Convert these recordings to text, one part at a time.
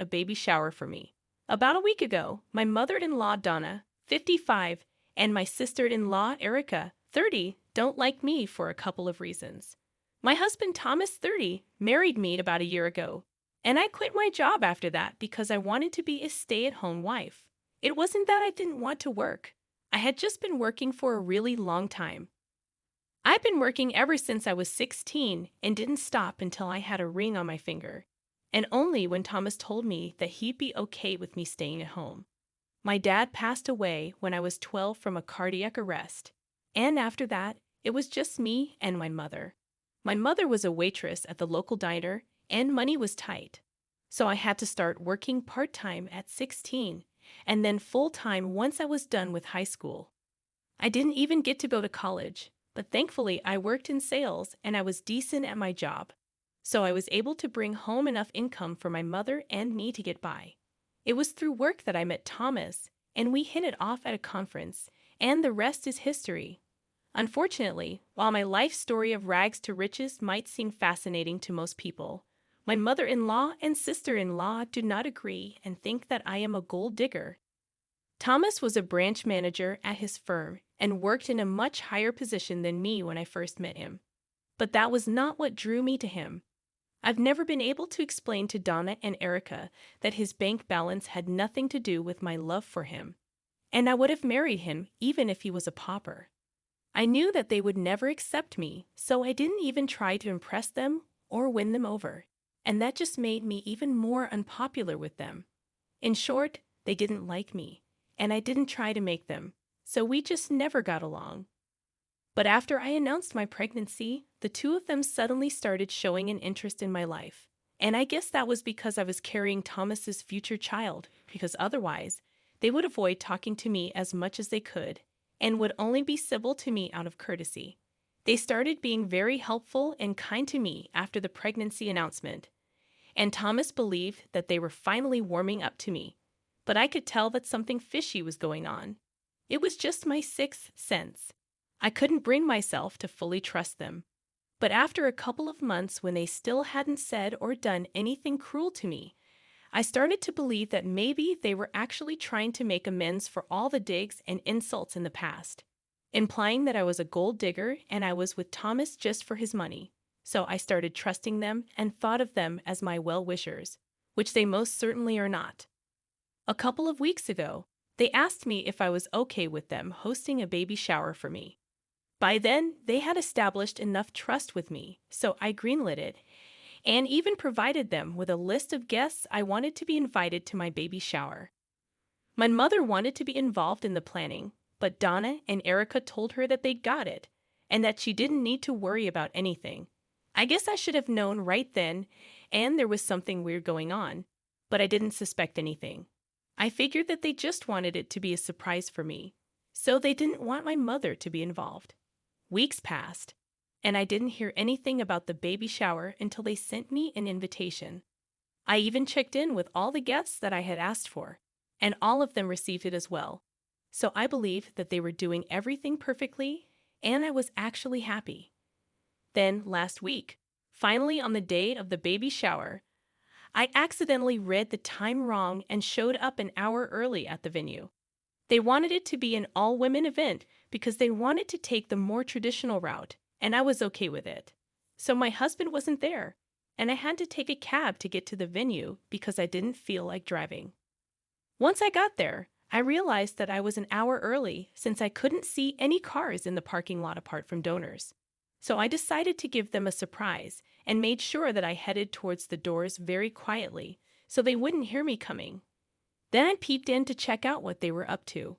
a baby shower for me. About a week ago, my mother-in-law Donna, 55, and my sister-in-law Erica, 30, don't like me for a couple of reasons. My husband Thomas, 30, married me about a year ago, and I quit my job after that because I wanted to be a stay-at-home wife. It wasn't that I didn't want to work. I had just been working for a really long time. I've been working ever since I was 16 and didn't stop until I had a ring on my finger, and only when Thomas told me that he'd be okay with me staying at home. My dad passed away when I was 12 from a cardiac arrest, and after that, it was just me and my mother. My mother was a waitress at the local diner, and money was tight, so I had to start working part-time at 16, and then full-time once I was done with high school. I didn't even get to go to college, but thankfully I worked in sales and I was decent at my job, so I was able to bring home enough income for my mother and me to get by. It was through work that I met Thomas, and we hit it off at a conference, and the rest is history. Unfortunately, while my life story of rags to riches might seem fascinating to most people, my mother-in-law and sister-in-law do not agree and think that I am a gold digger. Thomas was a branch manager at his firm and worked in a much higher position than me when I first met him. But that was not what drew me to him. I've never been able to explain to Donna and Erica that his bank balance had nothing to do with my love for him, and I would have married him even if he was a pauper. I knew that they would never accept me, so I didn't even try to impress them or win them over, and that just made me even more unpopular with them. In short, they didn't like me, and I didn't try to make them, so we just never got along. But after I announced my pregnancy, the two of them suddenly started showing an interest in my life, and I guess that was because I was carrying Thomas's future child, because otherwise, they would avoid talking to me as much as they could, and would only be civil to me out of courtesy. They started being very helpful and kind to me after the pregnancy announcement, and Thomas believed that they were finally warming up to me, but I could tell that something fishy was going on. It was just my sixth sense. I couldn't bring myself to fully trust them. But after a couple of months when they still hadn't said or done anything cruel to me, I started to believe that maybe they were actually trying to make amends for all the digs and insults in the past, implying that I was a gold digger and I was with Thomas just for his money. So I started trusting them and thought of them as my well-wishers, which they most certainly are not. A couple of weeks ago, they asked me if I was okay with them hosting a baby shower for me. By then, they had established enough trust with me, so I greenlit it, and even provided them with a list of guests I wanted to be invited to my baby shower. My mother wanted to be involved in the planning, but Donna and Erica told her that they got it, and that she didn't need to worry about anything. I guess I should have known right then, and there was something weird going on, but I didn't suspect anything. I figured that they just wanted it to be a surprise for me, so they didn't want my mother to be involved. Weeks passed, and I didn't hear anything about the baby shower until they sent me an invitation. I even checked in with all the guests that I had asked for, and all of them received it as well. So I believed that they were doing everything perfectly, and I was actually happy. Then, last week, finally on the day of the baby shower, I accidentally read the time wrong and showed up an hour early at the venue. They wanted it to be an all-women event because they wanted to take the more traditional route, and I was okay with it. So my husband wasn't there, and I had to take a cab to get to the venue because I didn't feel like driving. Once I got there, I realized that I was an hour early since I couldn't see any cars in the parking lot apart from donors. So I decided to give them a surprise and made sure that I headed towards the doors very quietly so they wouldn't hear me coming. Then I peeped in to check out what they were up to.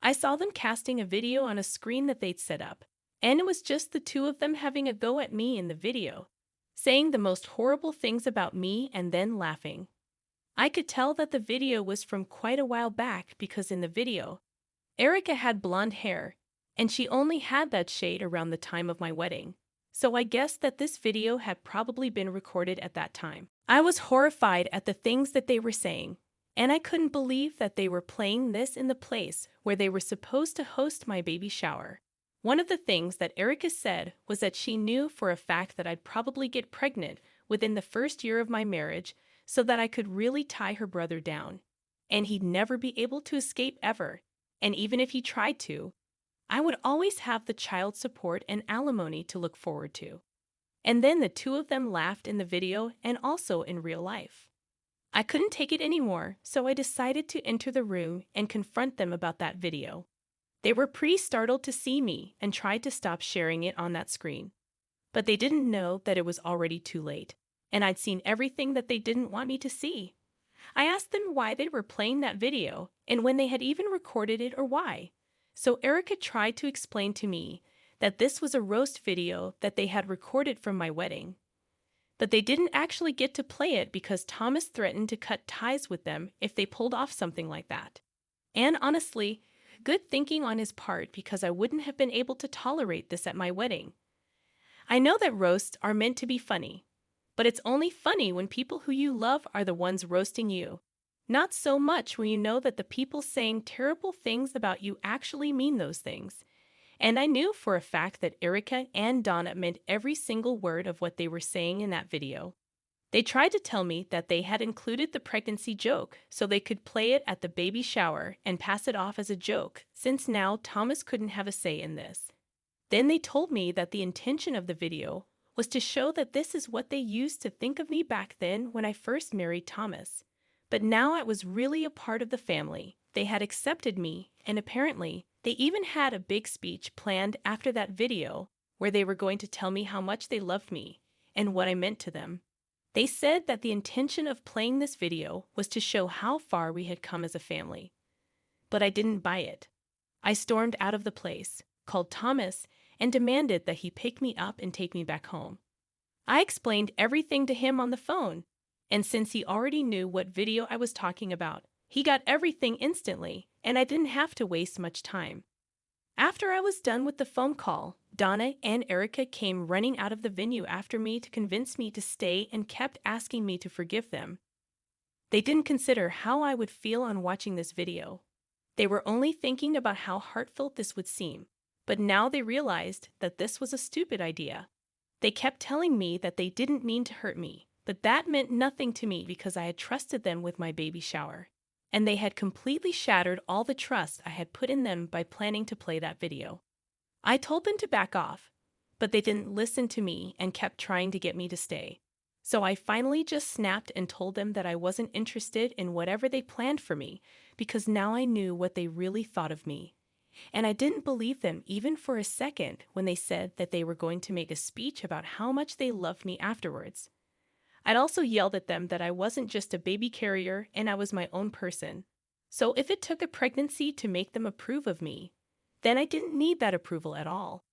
I saw them casting a video on a screen that they'd set up, and it was just the two of them having a go at me in the video, saying the most horrible things about me and then laughing. I could tell that the video was from quite a while back because in the video, Erica had blonde hair, and she only had that shade around the time of my wedding. So I guessed that this video had probably been recorded at that time. I was horrified at the things that they were saying, and I couldn't believe that they were playing this in the place where they were supposed to host my baby shower. One of the things that Erica said was that she knew for a fact that I'd probably get pregnant within the first year of my marriage, so that I could really tie her brother down, and he'd never be able to escape ever. And even if he tried to, I would always have the child support and alimony to look forward to. And then the two of them laughed in the video and also in real life. I couldn't take it anymore, so I decided to enter the room and confront them about that video. They were pretty startled to see me and tried to stop sharing it on that screen. But they didn't know that it was already too late, and I'd seen everything that they didn't want me to see. I asked them why they were playing that video and when they had even recorded it or why. So Erica tried to explain to me that this was a roast video that they had recorded from my wedding. But they didn't actually get to play it because Thomas threatened to cut ties with them if they pulled off something like that. And honestly, good thinking on his part because I wouldn't have been able to tolerate this at my wedding. I know that roasts are meant to be funny, but it's only funny when people who you love are the ones roasting you. Not so much when you know that the people saying terrible things about you actually mean those things. And I knew for a fact that Erica and Donna meant every single word of what they were saying in that video. They tried to tell me that they had included the pregnancy joke so they could play it at the baby shower and pass it off as a joke, since now Thomas couldn't have a say in this. Then they told me that the intention of the video was to show that this is what they used to think of me back then when I first married Thomas. But now I was really a part of the family. They had accepted me, and apparently, they even had a big speech planned after that video where they were going to tell me how much they loved me and what I meant to them. They said that the intention of playing this video was to show how far we had come as a family. But I didn't buy it. I stormed out of the place, called Thomas, and demanded that he pick me up and take me back home. I explained everything to him on the phone, and since he already knew what video I was talking about, he got everything instantly, and I didn't have to waste much time. After I was done with the phone call, Donna and Erica came running out of the venue after me to convince me to stay and kept asking me to forgive them. They didn't consider how I would feel on watching this video. They were only thinking about how heartfelt this would seem, but now they realized that this was a stupid idea. They kept telling me that they didn't mean to hurt me, but that meant nothing to me because I had trusted them with my baby shower. And they had completely shattered all the trust I had put in them by planning to play that video. I told them to back off, but they didn't listen to me and kept trying to get me to stay. So I finally just snapped and told them that I wasn't interested in whatever they planned for me because now I knew what they really thought of me. And I didn't believe them even for a second when they said that they were going to make a speech about how much they loved me afterwards. I'd also yelled at them that I wasn't just a baby carrier and I was my own person. So if it took a pregnancy to make them approve of me, then I didn't need that approval at all.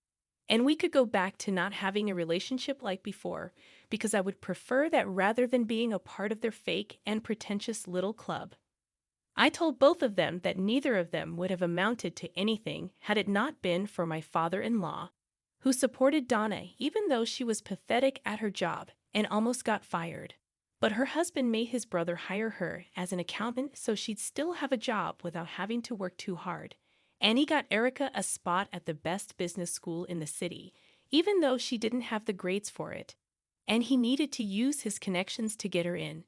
And we could go back to not having a relationship like before because I would prefer that rather than being a part of their fake and pretentious little club. I told both of them that neither of them would have amounted to anything had it not been for my father-in-law, who supported Donna even though she was pathetic at her job and almost got fired. But her husband made his brother hire her as an accountant so she'd still have a job without having to work too hard. And he got Erica a spot at the best business school in the city, even though she didn't have the grades for it. And he needed to use his connections to get her in.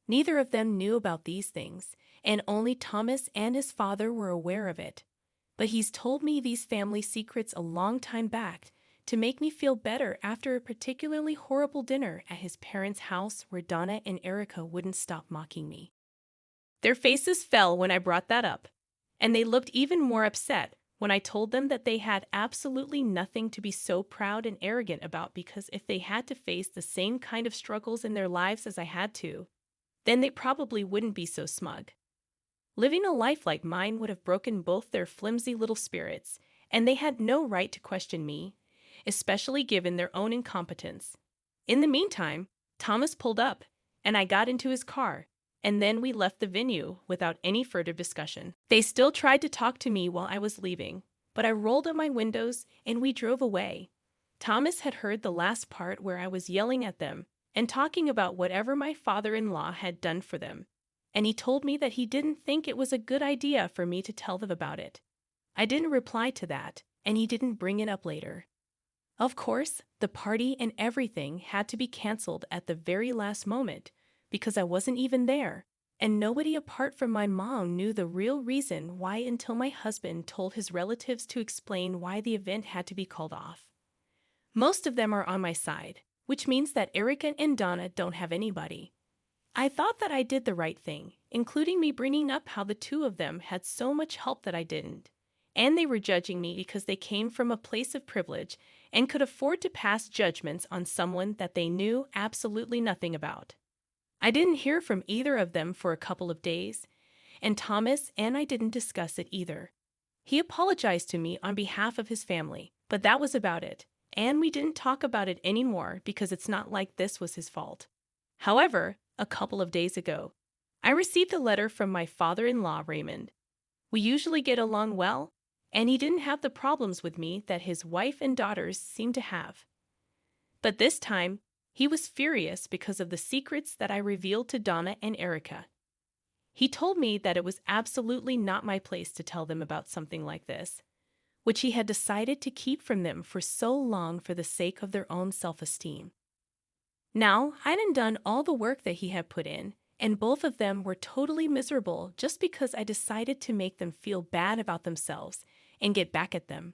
Neither of them knew about these things, and only Thomas and his father were aware of it. But he's told me these family secrets a long time back to make me feel better after a particularly horrible dinner at his parents' house where Donna and Erica wouldn't stop mocking me. Their faces fell when I brought that up, and they looked even more upset when I told them that they had absolutely nothing to be so proud and arrogant about because if they had to face the same kind of struggles in their lives as I had to, then they probably wouldn't be so smug. Living a life like mine would have broken both their flimsy little spirits, and they had no right to question me, especially given their own incompetence. In the meantime, Thomas pulled up, and I got into his car, and then we left the venue without any further discussion. They still tried to talk to me while I was leaving, but I rolled up my windows and we drove away. Thomas had heard the last part where I was yelling at them and talking about whatever my father-in-law had done for them, and he told me that he didn't think it was a good idea for me to tell them about it. I didn't reply to that, and he didn't bring it up later. Of course, the party and everything had to be canceled at the very last moment, because I wasn't even there. And nobody apart from my mom knew the real reason why until my husband told his relatives to explain why the event had to be called off. Most of them are on my side, which means that Erica and Donna don't have anybody. I thought that I did the right thing, including me bringing up how the two of them had so much help that I didn't. And they were judging me because they came from a place of privilege and could afford to pass judgments on someone that they knew absolutely nothing about. I didn't hear from either of them for a couple of days, and Thomas and I didn't discuss it either. He apologized to me on behalf of his family, but that was about it, and we didn't talk about it anymore because it's not like this was his fault. However, a couple of days ago, I received a letter from my father-in-law, Raymond. We usually get along well, and he didn't have the problems with me that his wife and daughters seem to have. But this time, he was furious because of the secrets that I revealed to Donna and Erica. He told me that it was absolutely not my place to tell them about something like this, which he had decided to keep from them for so long for the sake of their own self-esteem. Now, I hadn't done all the work that he had put in, and both of them were totally miserable just because I decided to make them feel bad about themselves and get back at them.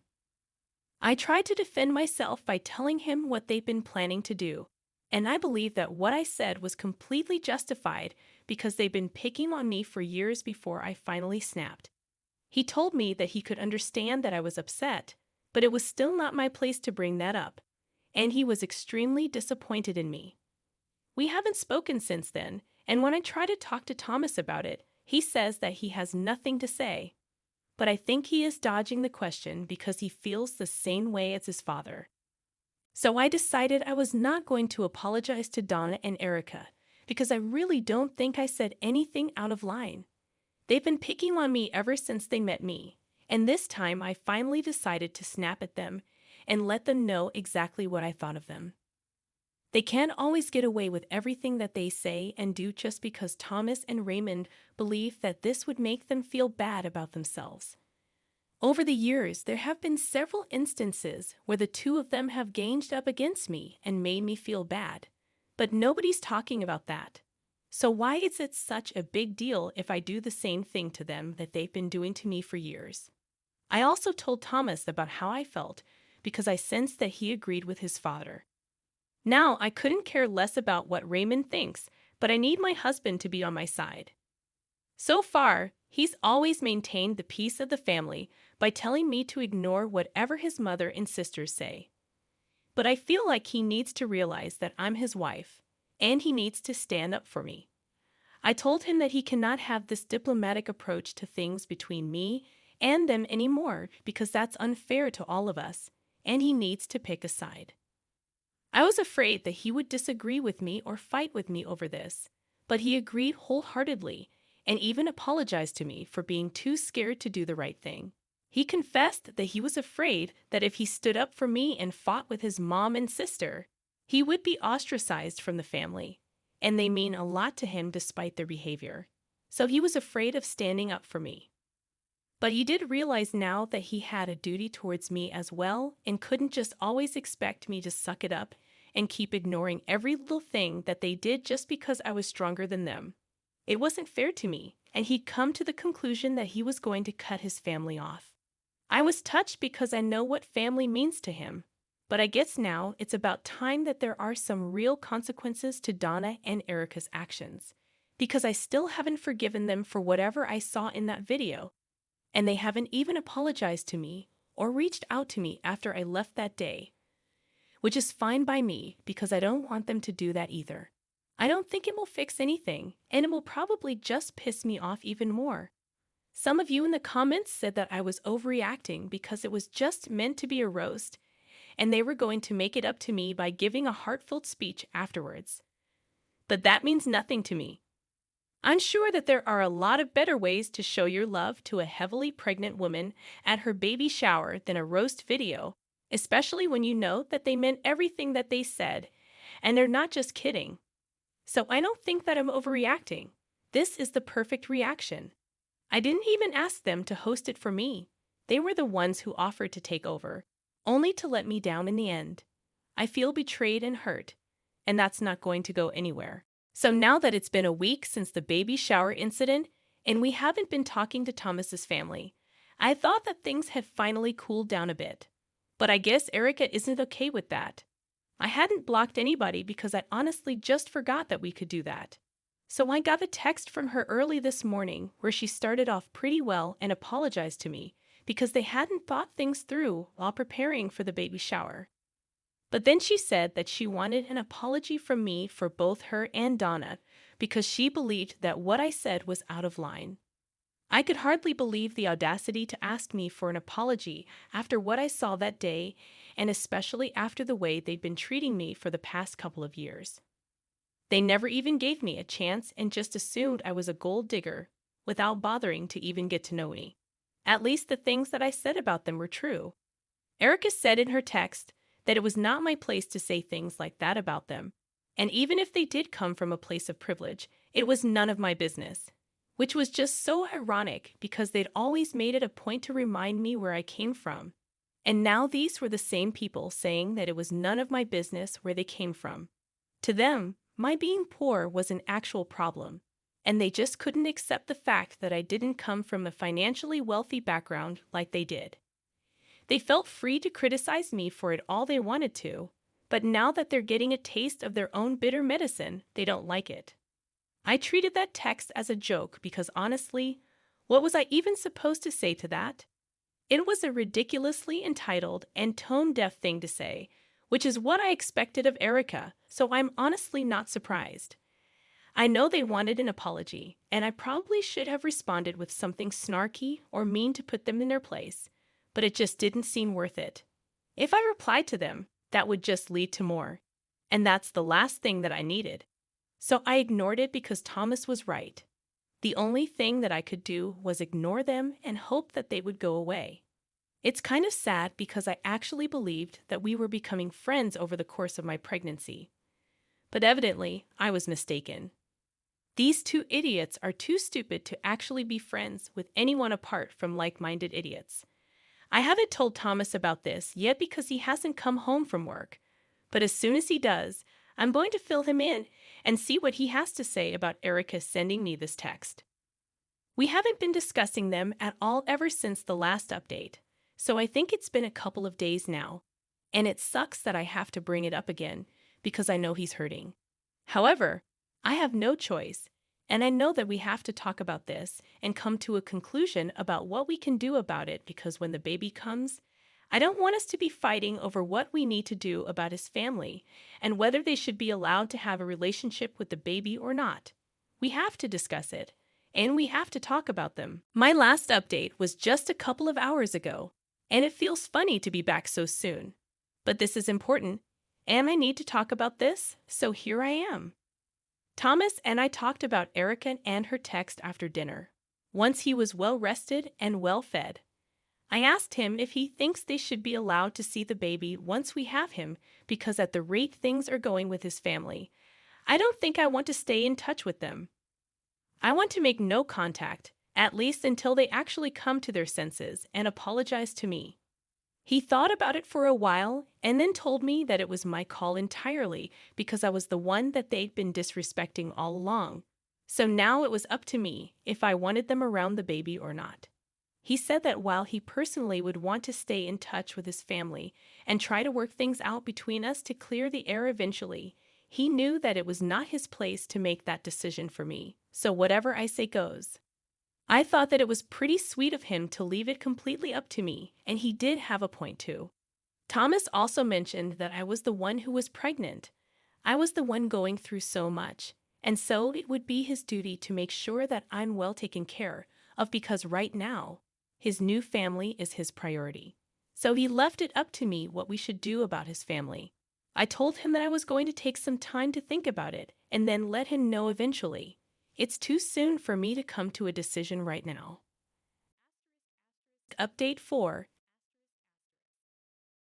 I tried to defend myself by telling him what they'd been planning to do, and I believe that what I said was completely justified because they'd been picking on me for years before I finally snapped. He told me that he could understand that I was upset, but it was still not my place to bring that up, and he was extremely disappointed in me. We haven't spoken since then, and when I try to talk to Thomas about it, he says that he has nothing to say. But I think he is dodging the question because he feels the same way as his father. So I decided I was not going to apologize to Donna and Erica because I really don't think I said anything out of line. They've been picking on me ever since they met me, and this time I finally decided to snap at them and let them know exactly what I thought of them. They can't always get away with everything that they say and do just because Thomas and Raymond believe that this would make them feel bad about themselves. Over the years, there have been several instances where the two of them have ganged up against me and made me feel bad, but nobody's talking about that. So why is it such a big deal if I do the same thing to them that they've been doing to me for years? I also told Thomas about how I felt because I sensed that he agreed with his father. Now I couldn't care less about what Raymond thinks, but I need my husband to be on my side. So far, he's always maintained the peace of the family by telling me to ignore whatever his mother and sisters say. But I feel like he needs to realize that I'm his wife, and he needs to stand up for me. I told him that he cannot have this diplomatic approach to things between me and them anymore because that's unfair to all of us, and he needs to pick a side. I was afraid that he would disagree with me or fight with me over this, but he agreed wholeheartedly and even apologized to me for being too scared to do the right thing. He confessed that he was afraid that if he stood up for me and fought with his mom and sister, he would be ostracized from the family, and they mean a lot to him despite their behavior. So he was afraid of standing up for me. But he did realize now that he had a duty towards me as well and couldn't just always expect me to suck it up and keep ignoring every little thing that they did just because I was stronger than them. It wasn't fair to me, and he'd come to the conclusion that he was going to cut his family off. I was touched because I know what family means to him, but I guess now it's about time that there are some real consequences to Donna and Erica's actions, because I still haven't forgiven them for whatever I saw in that video, and they haven't even apologized to me or reached out to me after I left that day, which is fine by me because I don't want them to do that either. I don't think it will fix anything, and it will probably just piss me off even more. Some of you in the comments said that I was overreacting because it was just meant to be a roast, and they were going to make it up to me by giving a heartfelt speech afterwards. But that means nothing to me. I'm sure that there are a lot of better ways to show your love to a heavily pregnant woman at her baby shower than a roast video, especially when you know that they meant everything that they said, and they're not just kidding. So I don't think that I'm overreacting. This is the perfect reaction. I didn't even ask them to host it for me. They were the ones who offered to take over, only to let me down in the end. I feel betrayed and hurt, and that's not going to go anywhere. So now that it's been a week since the baby shower incident and we haven't been talking to Thomas's family, I thought that things had finally cooled down a bit. But I guess Erica isn't okay with that. I hadn't blocked anybody because I honestly just forgot that we could do that. So I got a text from her early this morning where she started off pretty well and apologized to me because they hadn't thought things through while preparing for the baby shower. But then she said that she wanted an apology from me for both her and Donna because she believed that what I said was out of line. I could hardly believe the audacity to ask me for an apology after what I saw that day, and especially after the way they'd been treating me for the past couple of years. They never even gave me a chance and just assumed I was a gold digger without bothering to even get to know me. At least the things that I said about them were true. Erica said in her text that it was not my place to say things like that about them, and even if they did come from a place of privilege, it was none of my business. Which was just so ironic because they'd always made it a point to remind me where I came from. And now these were the same people saying that it was none of my business where they came from. To them, my being poor was an actual problem, and they just couldn't accept the fact that I didn't come from a financially wealthy background like they did. They felt free to criticize me for it all they wanted to, but now that they're getting a taste of their own bitter medicine, they don't like it. I treated that text as a joke because honestly, what was I even supposed to say to that? It was a ridiculously entitled and tone-deaf thing to say, which is what I expected of Erica, so I'm honestly not surprised. I know they wanted an apology, and I probably should have responded with something snarky or mean to put them in their place, but it just didn't seem worth it. If I replied to them, that would just lead to more, and that's the last thing that I needed. So I ignored it because Thomas was right. The only thing that I could do was ignore them and hope that they would go away. It's kind of sad because I actually believed that we were becoming friends over the course of my pregnancy. But evidently, I was mistaken. These two idiots are too stupid to actually be friends with anyone apart from like-minded idiots. I haven't told Thomas about this yet because he hasn't come home from work. But as soon as he does, I'm going to fill him in and see what he has to say about Erica sending me this text. We haven't been discussing them at all ever since the last update, so I think it's been a couple of days now, and it sucks that I have to bring it up again because I know he's hurting. However, I have no choice, and I know that we have to talk about this and come to a conclusion about what we can do about it because when the baby comes, I don't want us to be fighting over what we need to do about his family and whether they should be allowed to have a relationship with the baby or not. We have to discuss it, and we have to talk about them. My last update was just a couple of hours ago, and it feels funny to be back so soon. But this is important, and I need to talk about this, so here I am. Thomas and I talked about Erica and her text after dinner. Once he was well rested and well fed, I asked him if he thinks they should be allowed to see the baby once we have him because at the rate things are going with his family, I don't think I want to stay in touch with them. I want to make no contact, at least until they actually come to their senses and apologize to me. He thought about it for a while and then told me that it was my call entirely because I was the one that they'd been disrespecting all along. So now it was up to me if I wanted them around the baby or not. He said that while he personally would want to stay in touch with his family and try to work things out between us to clear the air eventually, he knew that it was not his place to make that decision for me, so whatever I say goes. I thought that it was pretty sweet of him to leave it completely up to me, and he did have a point too. Thomas also mentioned that I was the one who was pregnant. I was the one going through so much, and so it would be his duty to make sure that I'm well taken care of because right now, his new family is his priority. So he left it up to me what we should do about his family. I told him that I was going to take some time to think about it and then let him know eventually. It's too soon for me to come to a decision right now. Update 4.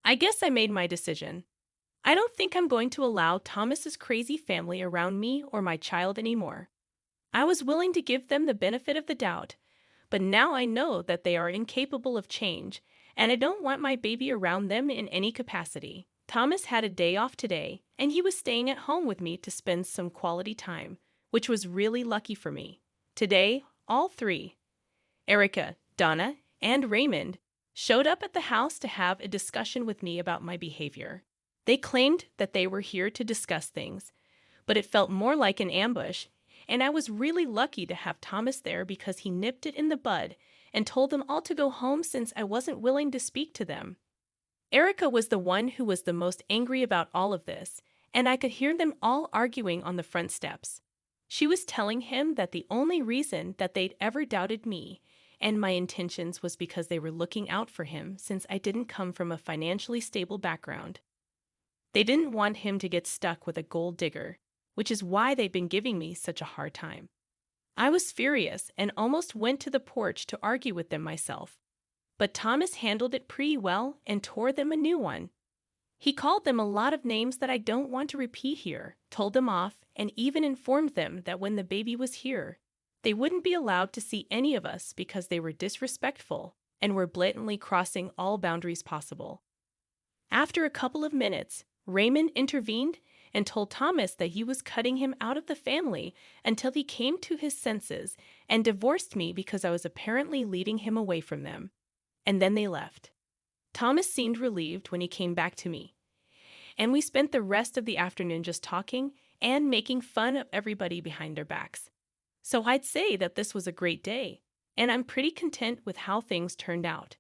I guess I made my decision. I don't think I'm going to allow Thomas's crazy family around me or my child anymore. I was willing to give them the benefit of the doubt, but now I know that they are incapable of change, and I don't want my baby around them in any capacity. Thomas had a day off today, and he was staying at home with me to spend some quality time, which was really lucky for me. Today, all three, Erica, Donna, and Raymond, showed up at the house to have a discussion with me about my behavior. They claimed that they were here to discuss things, but it felt more like an ambush, and I was really lucky to have Thomas there because he nipped it in the bud and told them all to go home since I wasn't willing to speak to them. Erica was the one who was the most angry about all of this, and I could hear them all arguing on the front steps. She was telling him that the only reason that they'd ever doubted me and my intentions was because they were looking out for him since I didn't come from a financially stable background. They didn't want him to get stuck with a gold digger, which is why they've been giving me such a hard time. I was furious and almost went to the porch to argue with them myself. But Thomas handled it pretty well and tore them a new one. He called them a lot of names that I don't want to repeat here, told them off, and even informed them that when the baby was here, they wouldn't be allowed to see any of us because they were disrespectful and were blatantly crossing all boundaries possible. After a couple of minutes, Raymond intervened and told Thomas that he was cutting him out of the family until he came to his senses and divorced me because I was apparently leading him away from them. And then they left. Thomas seemed relieved when he came back to me, and we spent the rest of the afternoon just talking and making fun of everybody behind their backs. So I'd say that this was a great day, and I'm pretty content with how things turned out.